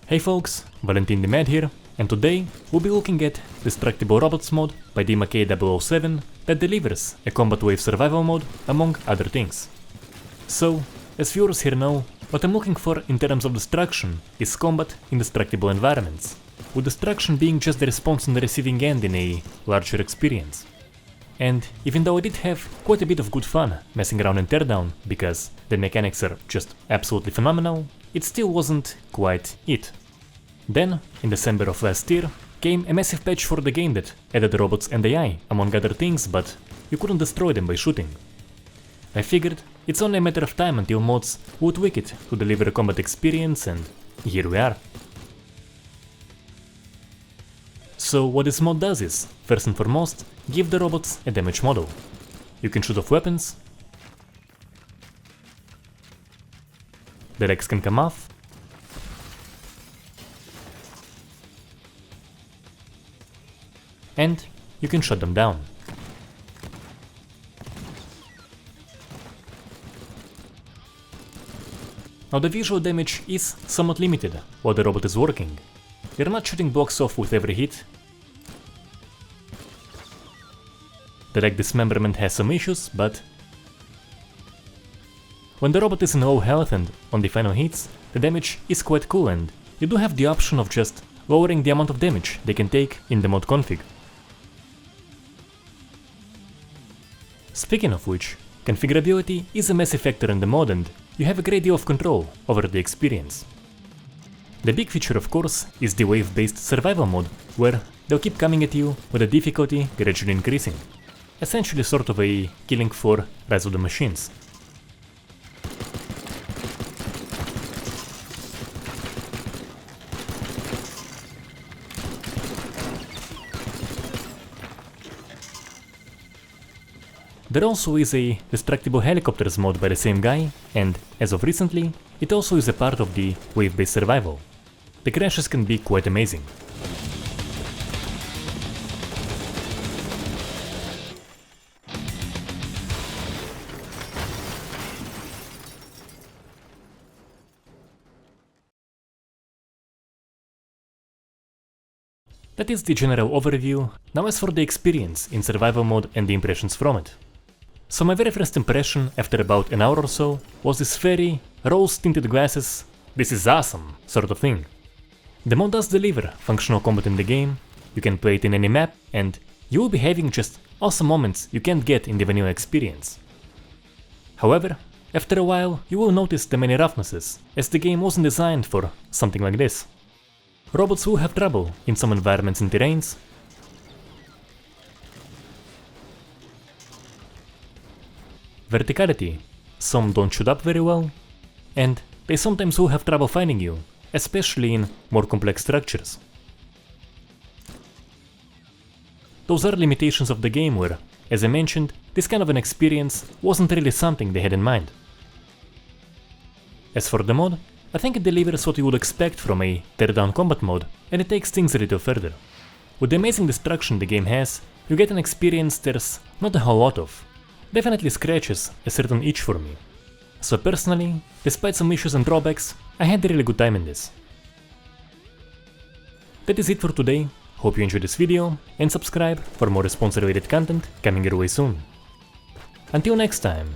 Hey folks, Valentin the Mad here, and today we'll be looking at Destructible Robots mod by DMK007 that delivers a combat wave survival mode, among other things. So, as viewers here know, what I'm looking for in terms of destruction is combat in destructible environments, with destruction being just the response on the receiving end in a larger experience. And even though I did have quite a bit of good fun messing around in Teardown, because the mechanics are just absolutely phenomenal, it still wasn't quite it. Then, in December of last year, came a massive patch for the game that added robots and AI, among other things, but you couldn't destroy them by shooting. I figured it's only a matter of time until mods would tweak it to deliver a combat experience, and here we are. So what this mod does is, first and foremost, give the robots a damage model. You can shoot off weapons, the legs can come off, and you can shut them down. Now the visual damage is somewhat limited while the robot is working. You're not shooting blocks off with every hit. The leg dismemberment has some issues, but when the robot is in low health and on the final hits, the damage is quite cool, and you do have the option of just lowering the amount of damage they can take in the mod config. Speaking of which, configurability is a massive factor in the mod, and you have a great deal of control over the experience. The big feature, of course, is the wave-based survival mode, where they'll keep coming at you with the difficulty gradually increasing. Essentially sort of a Killing for Rise of the Machines. There also is a Destructible Helicopters mod by the same guy, and as of recently, it also is a part of the wave-based survival. The crashes can be quite amazing. That is the general overview. Now as for the experience in survival mode and the impressions from it. So my very first impression after about an hour or so was this very rose-tinted glasses, this is awesome sort of thing. The mod does deliver functional combat in the game, you can play it in any map, and you will be having just awesome moments you can't get in the vanilla experience. However, after a while you will notice the many roughnesses, as the game wasn't designed for something like this. Robots will have trouble in some environments and terrains. Verticality, some don't shoot up very well, and they sometimes will have trouble finding you, especially in more complex structures. Those are limitations of the game where, as I mentioned, this kind of an experience wasn't really something they had in mind. As for the mod, I think it delivers what you would expect from a Teardown combat mode, and it takes things a little further. With the amazing destruction the game has, you get an experience there's not a whole lot of. Definitely scratches a certain itch for me. So personally, despite some issues and drawbacks, I had a really good time in this. That is it for today. Hope you enjoyed this video, and subscribe for more response related content coming your way soon. Until next time.